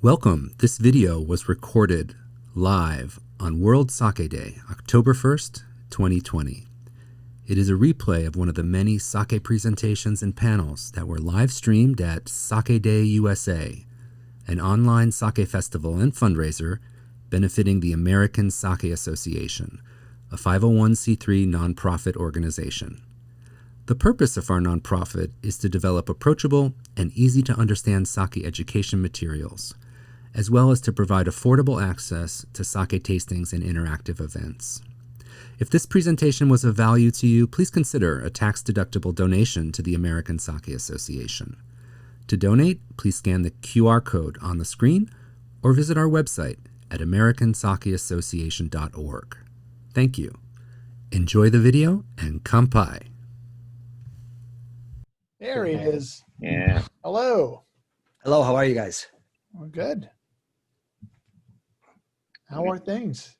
Welcome. This video was recorded live on World Sake Day, October 1st, 2020. It is a replay of one of the many sake presentations and panels that were live streamed at Sake Day USA, an online sake festival and fundraiser benefiting the American Sake Association, a 501c3 nonprofit organization. The purpose of our nonprofit is to develop approachable and easy to understand sake education materials, as well as to provide affordable access to sake tastings and interactive events. If this presentation was of value to you, please consider a tax-deductible donation to the American Sake Association. To donate, please scan the QR code on the screen or visit our website at americansakeassociation.org. Thank you. Enjoy the video and kanpai. There he is. Yeah. Hello. Hello, how are you guys? We're good. How are things?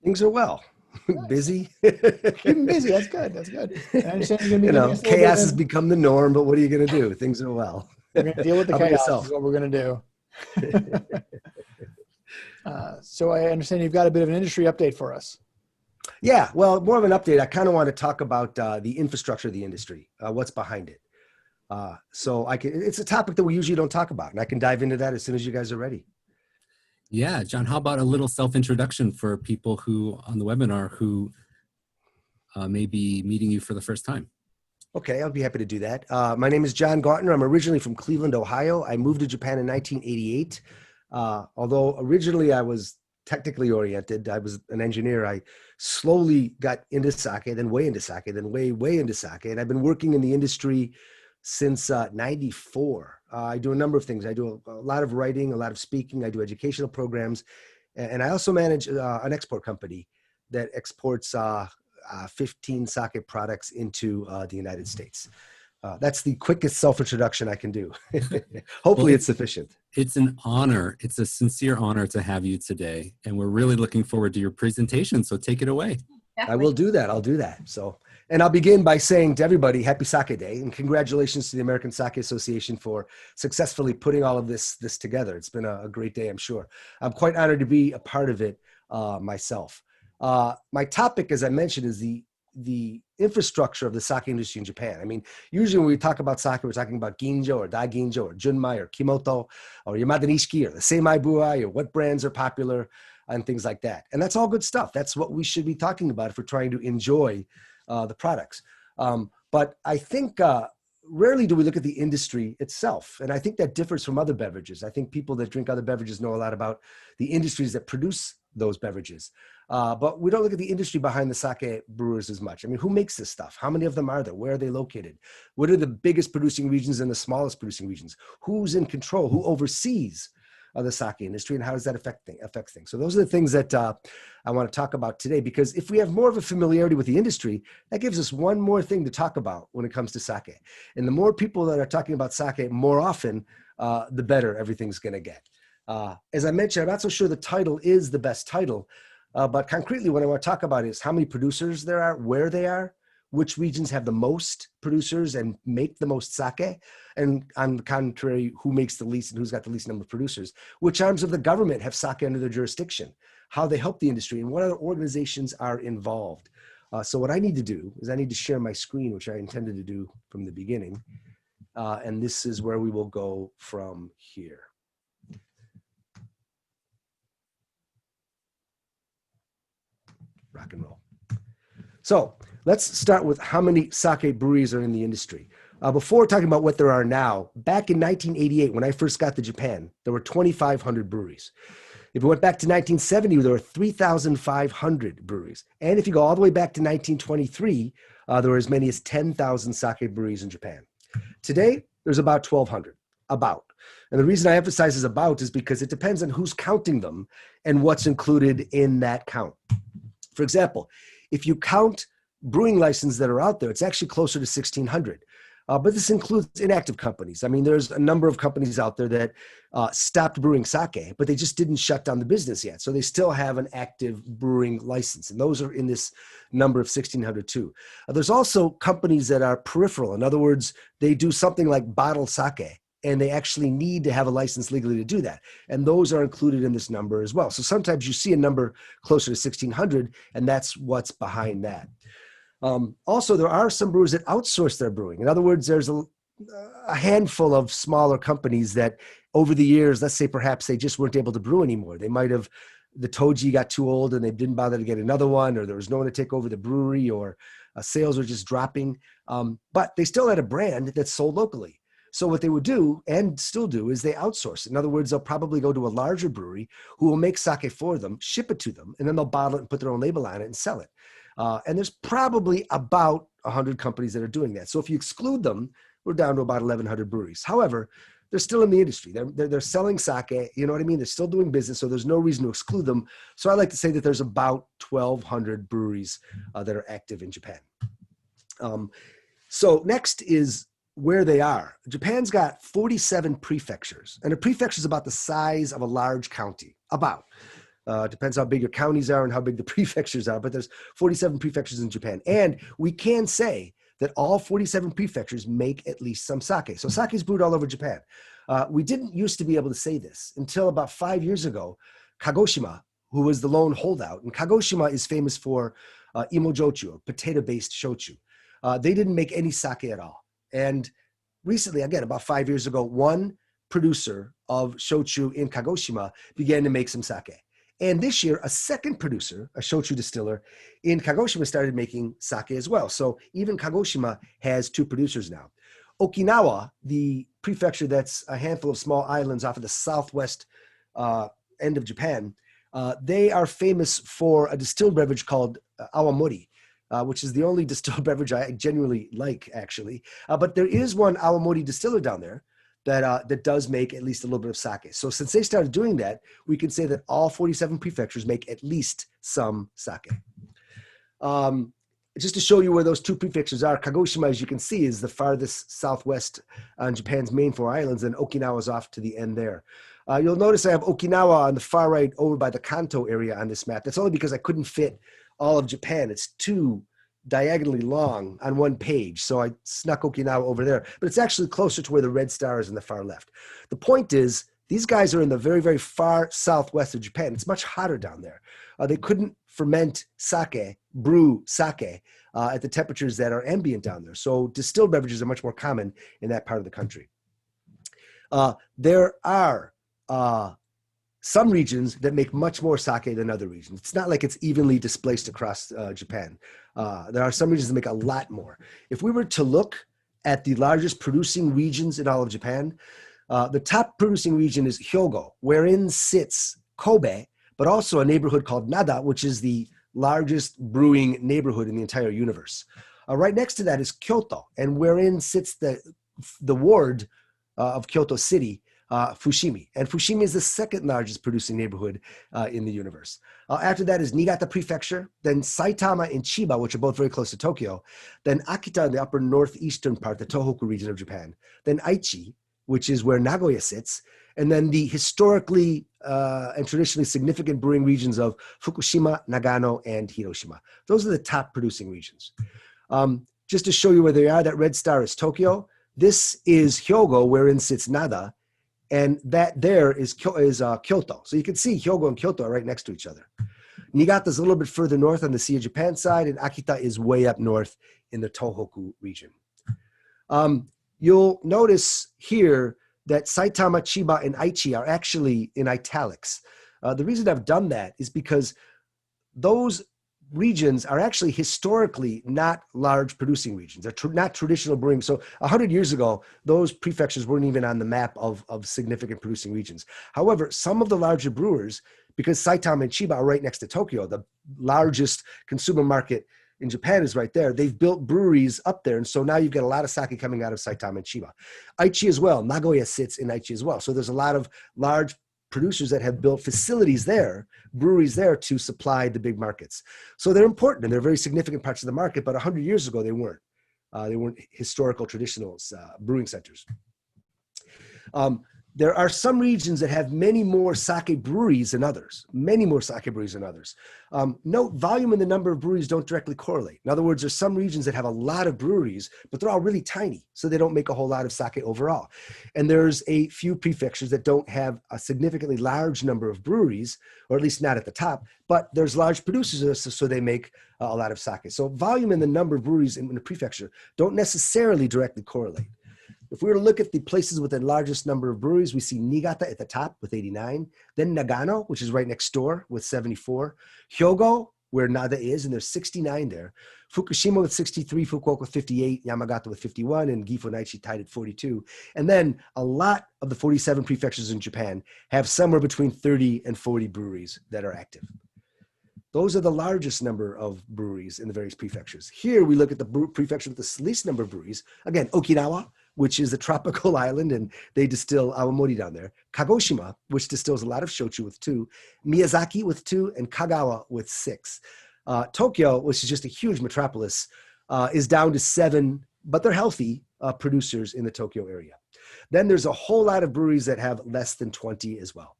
Things are well. Nice. Busy. Keeping busy. That's good. That's good. I understand you're going to be chaos has become the norm, but what are you going to do? Things are well. We're going to deal with the How about chaos. yourself? Is what we're going to do. So I understand you've got a bit of an industry update for us. Yeah, well, more of an update. I kind of want to talk about the infrastructure of the industry, what's behind it. It's a topic that we usually don't talk about, and I can dive into that as soon as you guys are ready. Yeah, John, how about a little self-introduction for people who on the webinar who may be meeting you for the first time? Okay, I'll be happy to do that. My name is John Gauntner. I'm originally from Cleveland, Ohio. I moved to Japan in 1988. Although originally I was technically oriented, I was an engineer. I slowly got into sake, then way into sake, then way into sake. And I've been working in the industry since 94. I do a number of things. I do a lot of writing, a lot of speaking. I do educational programs. And I also manage an export company that exports 15 sake products into the United States. That's the quickest self-introduction I can do. Hopefully it's sufficient. It's an honor. It's a sincere honor to have you today. And we're really looking forward to your presentation. So take it away. I will do that. I'll do that. And I'll begin by saying to everybody, happy Sake Day, and congratulations to the American Sake Association for successfully putting all of this together. It's been a great day, I'm sure. I'm quite honored to be a part of it myself. My topic, as I mentioned, is the infrastructure of the sake industry in Japan. I mean, usually when we talk about sake, we're talking about ginjo or daiginjo or junmai or kimoto or yamada nishiki or the seimai buai or what brands are popular and things like that. And that's all good stuff. That's what we should be talking about if we're trying to enjoy the products. But I think rarely do we look at the industry itself. And I think that differs from other beverages. I think people that drink other beverages know a lot about the industries that produce those beverages. But we don't look at the industry behind the sake brewers as much. I mean, who makes this stuff? How many of them are there? Where are they located? What are the biggest producing regions and the smallest producing regions? Who's in control? Who oversees the sake industry, and how does that affect things? So those are the things that I want to talk about today, because if we have more of a familiarity with the industry, that gives us one more thing to talk about when it comes to sake. And the more people that are talking about sake more often, the better everything's going to get. As I mentioned, I'm not so sure the title is the best title, but concretely what I want to talk about is how many producers there are, where they are, which regions have the most producers and make the most sake, and on the contrary, who makes the least and who's got the least number of producers, which arms of the government have sake under their jurisdiction, how they help the industry, and what other organizations are involved. So what I need to do is I need to share my screen, which I intended to do from the beginning, and this is where we will go from here. Rock and roll. So let's start with how many sake breweries are in the industry. Before talking about what there are now, back in 1988, when I first got to Japan, there were 2,500 breweries. If we went back to 1970, there were 3,500 breweries. And if you go all the way back to 1923, there were as many as 10,000 sake breweries in Japan. Today, there's about 1,200, about. And the reason I emphasize is about is because it depends on who's counting them and what's included in that count. For example, if you count brewing licenses that are out there, it's actually closer to 1,600. But this includes inactive companies. I mean, there's a number of companies out there that stopped brewing sake, but they just didn't shut down the business yet. So they still have an active brewing license. And those are in this number of 1,600 too. There's also companies that are peripheral. In other words, they do something like bottle sake and they actually need to have a license legally to do that. And those are included in this number as well. So sometimes you see a number closer to 1,600, and that's what's behind that. Also, there are some brewers that outsource their brewing. In other words, there's a handful of smaller companies that over the years, let's say perhaps they just weren't able to brew anymore. They might have, the Toji got too old and they didn't bother to get another one, or there was no one to take over the brewery, or sales were just dropping. But they still had a brand that's sold locally. So what they would do, and still do, is they outsource. In other words, they'll probably go to a larger brewery who will make sake for them, ship it to them, and then they'll bottle it and put their own label on it and sell it. And there's probably about 100 companies that are doing that. So if you exclude them, we're down to about 1,100 breweries. However, they're still in the industry. They're selling sake, you know what I mean? They're still doing business, so there's no reason to exclude them. So I like to say that there's about 1,200 breweries that are active in Japan. So next is where they are. Japan's got 47 prefectures, and a prefecture is about the size of a large county, about. Depends how big your counties are and how big the prefectures are, but there's 47 prefectures in Japan. And we can say that all 47 prefectures make at least some sake. So sake is brewed all over Japan. We didn't used to be able to say this until about 5 years ago. Kagoshima, who was the lone holdout, and Kagoshima is famous for imojochu, potato-based shochu. They didn't make any sake at all. And recently, again, about 5 years ago, one producer of shochu in Kagoshima began to make some sake. And this year, a second producer, a shochu distiller in Kagoshima, started making sake as well. So even Kagoshima has two producers now. Okinawa, the prefecture that's a handful of small islands off of the southwest end of Japan, they are famous for a distilled beverage called awamori, which is the only distilled beverage I genuinely like, actually. But there is one awamori distiller down there that does make at least a little bit of sake. So since they started doing that, we can say that all 47 prefectures make at least some sake. Just to show you where those two prefectures are, Kagoshima, as you can see, is the farthest southwest on Japan's main four islands, and Okinawa is off to the end there. You'll notice I have Okinawa on the far right over by the Kanto area on this map. That's only because I couldn't fit all of Japan. It's too diagonally long on one page. So I snuck Okinawa over there, but it's actually closer to where the red star is in the far left. The point is, these guys are in the very, very far southwest of Japan. It's much hotter down there. They couldn't ferment sake, brew sake at the temperatures that are ambient down there. So distilled beverages are much more common in that part of the country. There are some regions that make much more sake than other regions. It's not like it's evenly displaced across Japan. There are some regions that make a lot more. If we were to look at the largest producing regions in all of Japan, the top producing region is Hyogo, wherein sits Kobe, but also a neighborhood called Nada, which is the largest brewing neighborhood in the entire universe. Right next to that is Kyoto, and wherein sits the ward of Kyoto City, Fushimi. And Fushimi is the second largest producing neighborhood in the universe. After that is Niigata Prefecture, then Saitama and Chiba, which are both very close to Tokyo, then Akita in the upper northeastern part, the Tohoku region of Japan, then Aichi, which is where Nagoya sits, and then the historically and traditionally significant brewing regions of Fukushima, Nagano, and Hiroshima. Those are the top producing regions. Just to show you where they are, that red star is Tokyo. This is Hyogo, wherein sits Nada, and that there is Kyoto. So you can see Hyogo and Kyoto are right next to each other. Niigata is a little bit further north on the Sea of Japan side, and Akita is way up north in the Tohoku region. You'll notice here that Saitama, Chiba, and Aichi are actually in italics. The reason I've done that is because those regions are actually historically not large producing regions. They're not traditional brewing. So 100 years ago, those prefectures weren't even on the map of significant producing regions. However, some of the larger brewers, because Saitama and Chiba are right next to Tokyo, the largest consumer market in Japan is right there. They've built breweries up there. And so now you've got a lot of sake coming out of Saitama and Chiba. Aichi as well. Nagoya sits in Aichi as well. So there's a lot of large producers that have built facilities there, breweries there to supply the big markets. So they're important and they're very significant parts of the market, but 100 years ago they weren't. They weren't historical, traditional brewing centers. There are some regions that have many more sake breweries than others, many more sake breweries than others. Note, volume and the number of breweries don't directly correlate. In other words, there's some regions that have a lot of breweries, but they're all really tiny, so they don't make a whole lot of sake overall. And there's a few prefectures that don't have a significantly large number of breweries, or at least not at the top, but there's large producers, so they make a lot of sake. So volume and the number of breweries in the prefecture don't necessarily directly correlate. If we were to look at the places with the largest number of breweries, we see Niigata at the top with 89, then Nagano, which is right next door with 74, Hyogo, where Nada is, and there's 69 there, Fukushima with 63, Fukuoka with 58, Yamagata with 51, and Gifu Naichi tied at 42. And then a lot of the 47 prefectures in Japan have somewhere between 30 and 40 breweries that are active. Those are the largest number of breweries in the various prefectures. Here we look at the prefecture with the least number of breweries. Again, Okinawa, which is a tropical island, and they distill awamori down there. Kagoshima, which distills a lot of shochu with 2. Miyazaki with 2, and Kagawa with 6. Tokyo, which is just a huge metropolis, is down to 7, but they're healthy producers in the Tokyo area. Then there's a whole lot of breweries that have less than 20 as well.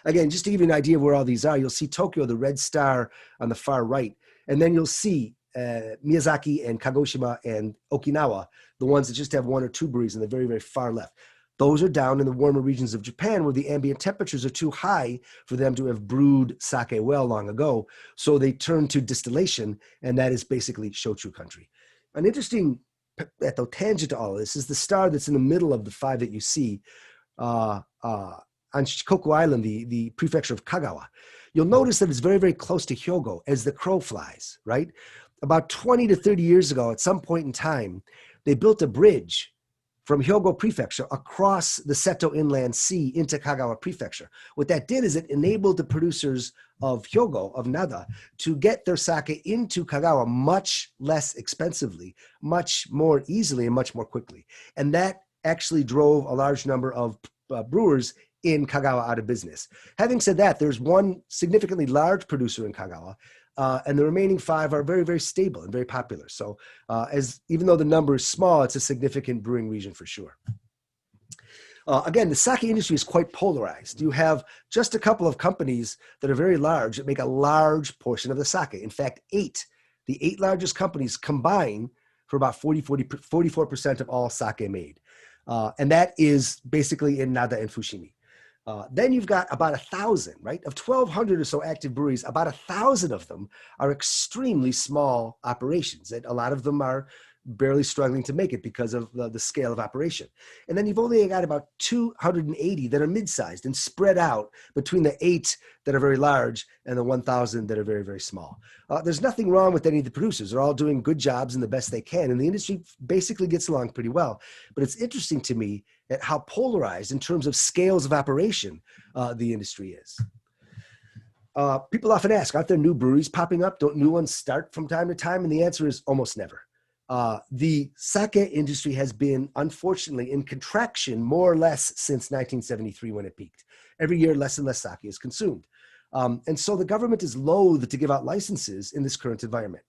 Again, just to give you an idea of where all these are, you'll see Tokyo, the red star on the far right, and then you'll see Miyazaki and Kagoshima and Okinawa, the ones that just have 1 or 2 breweries in the very, very far left. Those are down in the warmer regions of Japan where the ambient temperatures are too high for them to have brewed sake well long ago. So they turn to distillation, and that is basically shochu country. An interesting tangent to all of this is the star that's in the middle of the 5 that you see on Shikoku Island, the prefecture of Kagawa. You'll notice that it's very, very close to Hyogo as the crow flies, right? About 20 to 30 years ago, at some point in time, they built a bridge from Hyogo Prefecture across the Seto Inland Sea into Kagawa Prefecture. What that did is it enabled the producers of Hyogo, of Nada, to get their sake into Kagawa much less expensively, much more easily, and much more quickly. And that actually drove a large number of brewers in Kagawa out of business. Having said that, there's one significantly large producer in Kagawa, and the remaining 5 are very, very stable and very popular. So even though the number is small, it's a significant brewing region for sure. Again, the sake industry is quite polarized. You have just a couple of companies that are very large that make a large portion of the sake. In fact, the 8 largest companies combine for about 44% of all sake made. And that is basically in Nada and Fushimi. Then you've got about 1,000, right? Of 1,200 or so active breweries, about 1,000 of them are extremely small operations. And a lot of them are barely struggling to make it because of the scale of operation. And then you've only got about 280 that are mid-sized and spread out between the 8 that are very large and the 1,000 that are very, very small. There's nothing wrong with any of the producers. They're all doing good jobs and the best they can. And the industry basically gets along pretty well. But it's interesting to me at how polarized in terms of scales of operation the industry is. People often ask, aren't there new breweries popping up? Don't new ones start from time to time? And the answer is almost never. The sake industry has been, unfortunately, in contraction more or less since 1973 when it peaked. Every year, less and less sake is consumed. And so the government is loath to give out licenses in this current environment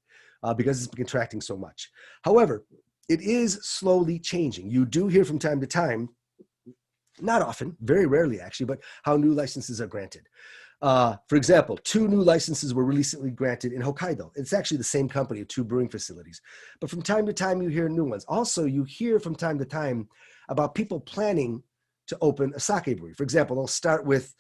because it's been contracting so much. However, it is slowly changing. You do hear from time to time, not often, very rarely actually, but how new licenses are granted. For example, 2 new licenses were recently granted in Hokkaido. It's actually the same company, 2 brewing facilities. But from time to time, you hear new ones. Also, you hear from time to time about people planning to open a sake brewery. For example, they'll start with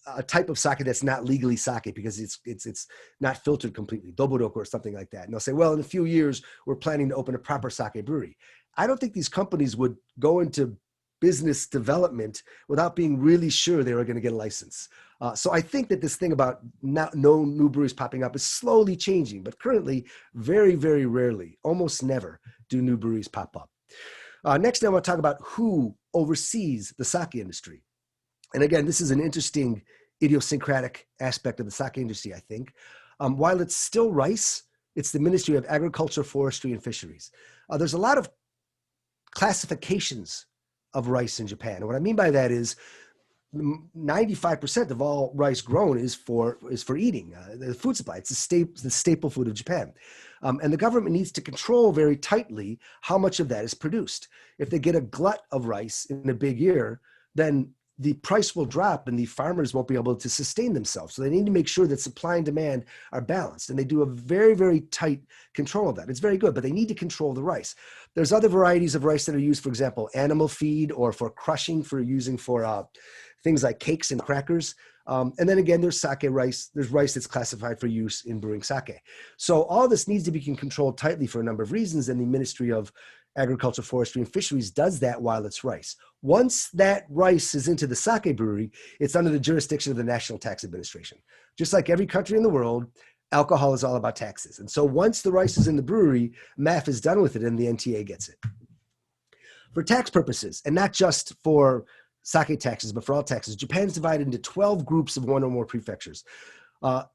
a type of sake that's not legally sake because it's not filtered completely, dobodoku or something like that. And they'll say, well, in a few years, we're planning to open a proper sake brewery. I don't think these companies would go into business development without being really sure they were going to get a license. So I think that this thing about no new breweries popping up is slowly changing, but currently very, very rarely, almost never do new breweries pop up. Next, I want to talk about who oversees the sake industry. And again, this is an interesting idiosyncratic aspect of the sake industry, I think. While it's still rice, it's the Ministry of Agriculture, Forestry, and Fisheries. There's a lot of classifications of rice in Japan. And what I mean by that is 95% of all rice grown is for eating, the food supply. It's the staple food of Japan. And the government needs to control very tightly how much of that is produced. If they get a glut of rice in a big year, then the price will drop and the farmers won't be able to sustain themselves. So they need to make sure that supply and demand are balanced. And they do a very, very tight control of that. It's very good, but they need to control the rice. There's other varieties of rice that are used, for example, animal feed or for crushing for things like cakes and crackers. And then again, there's sake rice. There's rice that's classified for use in brewing sake. So all this needs to be controlled tightly for a number of reasons. And the Ministry of Agriculture, Forestry, and Fisheries does that while it's rice. Once that rice is into the sake brewery, it's under the jurisdiction of the National Tax Administration. Just like every country in the world, alcohol is all about taxes. And so once the rice is in the brewery, MAF is done with it and the NTA gets it. For tax purposes, and not just for sake taxes, but for all taxes, Japan is divided into 12 groups of one or more prefectures.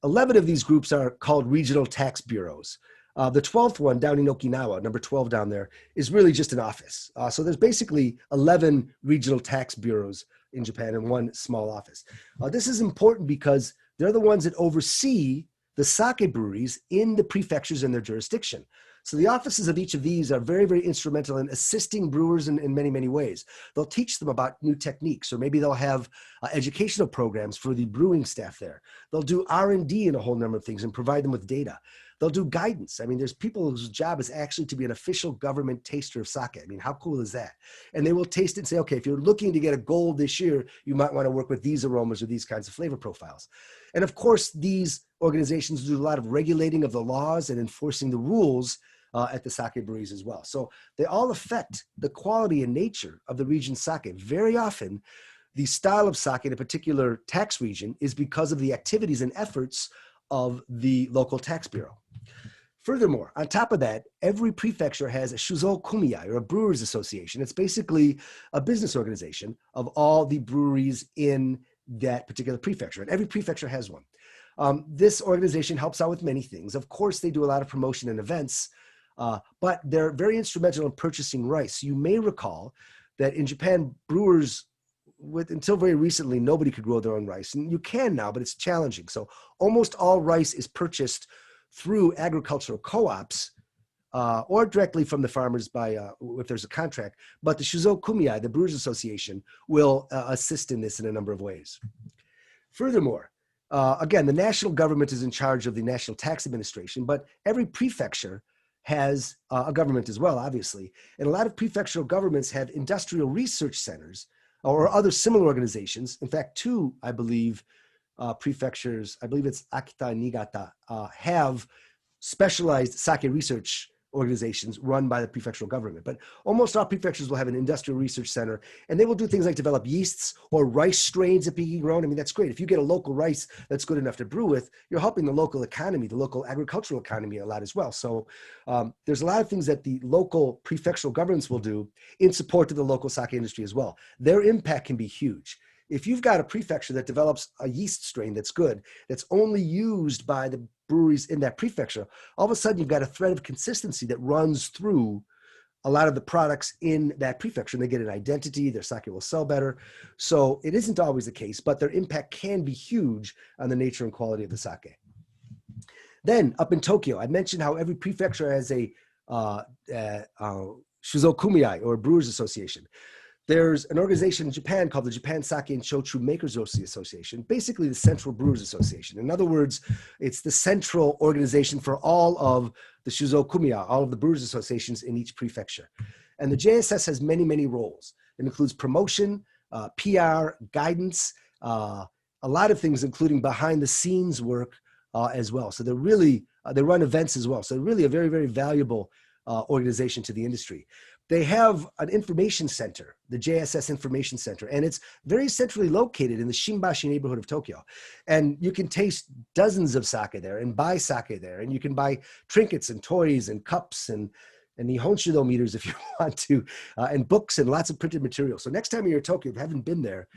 11 of these groups are called regional tax bureaus. The 12th one down in Okinawa, number 12 down there, is really just an office. So there's basically 11 regional tax bureaus in Japan and one small office. This is important because they're the ones that oversee the sake breweries in the prefectures in their jurisdiction. So the offices of each of these are very, very instrumental in assisting brewers in many, many ways. They'll teach them about new techniques, or maybe they'll have educational programs for the brewing staff there. They'll do R&D in a whole number of things and provide them with data. They'll do guidance. I mean, there's people whose job is actually to be an official government taster of sake. I mean, how cool is that? And they will taste it and say, okay, if you're looking to get a gold this year, you might want to work with these aromas or these kinds of flavor profiles. And of course, these organizations do a lot of regulating of the laws and enforcing the rules at the sake breweries as well. So they all affect the quality and nature of the region's sake. Very often, the style of sake in a particular tax region is because of the activities and efforts of the local tax bureau. Furthermore, on top of that, every prefecture has a Shuzo Kumei, or a Brewers Association. It's basically a business organization of all the breweries in that particular prefecture, and every prefecture has one. This organization helps out with many things. Of course, they do a lot of promotion and events, but they're very instrumental in purchasing rice. You may recall that in Japan, brewers, until very recently, nobody could grow their own rice. And you can now, but it's challenging. So almost all rice is purchased through agricultural co-ops or directly from the farmers if there's a contract. But the Shuzo Kumei, the Brewers Association, will assist in this in a number of ways. Furthermore, again, the national government is in charge of the National Tax Administration, but every prefecture has a government as well, obviously. And a lot of prefectural governments have industrial research centers or other similar organizations. In fact, two, I believe, prefectures, I believe it's Akita and Niigata, have specialized sake research organizations run by the prefectural government. But almost all prefectures will have an industrial research center, and they will do things like develop yeasts or rice strains that be grown. I mean, that's great. If you get a local rice that's good enough to brew with, you're helping the local economy, the local agricultural economy a lot as well. So there's a lot of things that the local prefectural governments will do in support of the local sake industry as well. Their impact can be huge. If you've got a prefecture that develops a yeast strain that's good, that's only used by the breweries in that prefecture, all of a sudden you've got a thread of consistency that runs through a lot of the products in that prefecture, and they get an identity, their sake will sell better. So it isn't always the case, but their impact can be huge on the nature and quality of the sake. Then up in Tokyo, I mentioned how every prefecture has a Shuzo Kumei, or Brewers Association. There's an organization in Japan called the Japan Sake and Shochu Makers Association, basically the Central Brewers Association. In other words, it's the central organization for all of the Shuzo Kumei, all of the Brewers Associations in each prefecture. And the JSS has many, many roles. It includes promotion, PR, guidance, a lot of things, including behind the scenes work as well. So they run events as well. So really a very, very valuable organization to the industry. They have an information center, the JSS Information Center, and it's very centrally located in the Shimbashi neighborhood of Tokyo. And you can taste dozens of sake there and buy sake there. And you can buy trinkets and toys and cups and Nihonshido meters if you want to, and books and lots of printed material. So next time you're in Tokyo, if you haven't been there,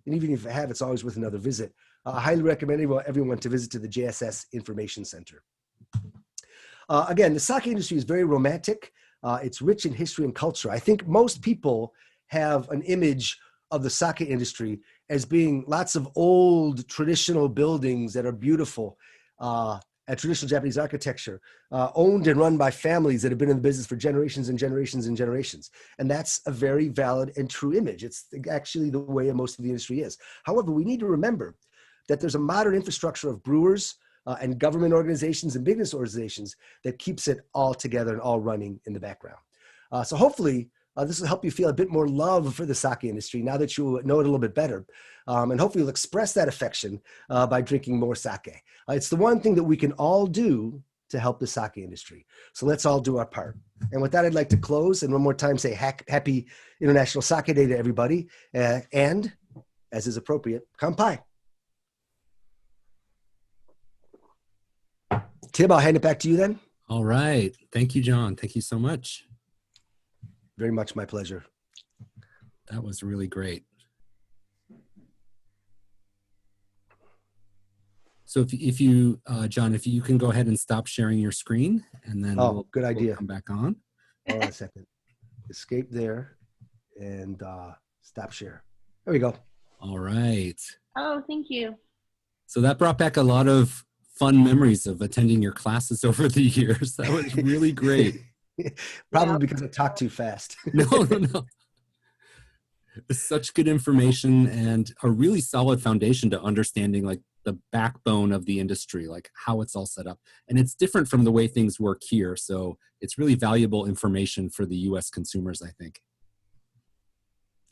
and even if you have, it's always worth another visit. I highly recommend everyone to visit to the JSS Information Center. Again, the sake industry is very romantic. It's rich in history and culture. I think most people have an image of the sake industry as being lots of old traditional buildings that are beautiful, and traditional Japanese architecture, owned and run by families that have been in the business for generations and generations and generations. And that's a very valid and true image. It's actually the way most of the industry is. However, we need to remember that there's a modern infrastructure of brewers and government organizations and business organizations that keeps it all together and all running in the background. So hopefully, this will help you feel a bit more love for the sake industry now that you know it a little bit better. And hopefully you'll express that affection by drinking more sake. It's the one thing that we can all do to help the sake industry. So let's all do our part. And with that, I'd like to close and one more time say happy International Sake Day to everybody. And as is appropriate, kanpai. Tim, I'll hand it back to you then. All right. Thank you, John. Thank you so much. Very much my pleasure. That was really great. So if you, John, if you can go ahead and stop sharing your screen, and then good idea. We'll come back on. Hold on a second. Escape there and stop share. There we go. All right. Oh, thank you. So that brought back a lot of fun memories of attending your classes over the years. That was really great. Probably because I talk too fast. No. It's such good information and a really solid foundation to understanding like the backbone of the industry, like how it's all set up. And it's different from the way things work here. So it's really valuable information for the US consumers, I think.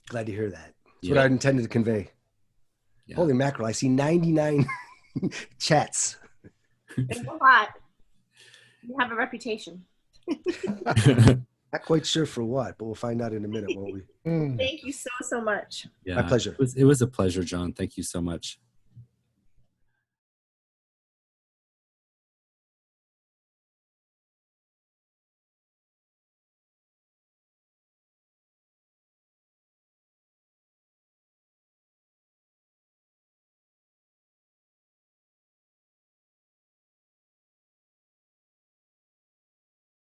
Glad to hear that. That's what I intended to convey. Yeah. Holy mackerel, I see 99 chats. It's a lot. You have a reputation. Not quite sure for what, but we'll find out in a minute, won't we? Thank you so much. Yeah, My pleasure. It was a pleasure, John. Thank you so much.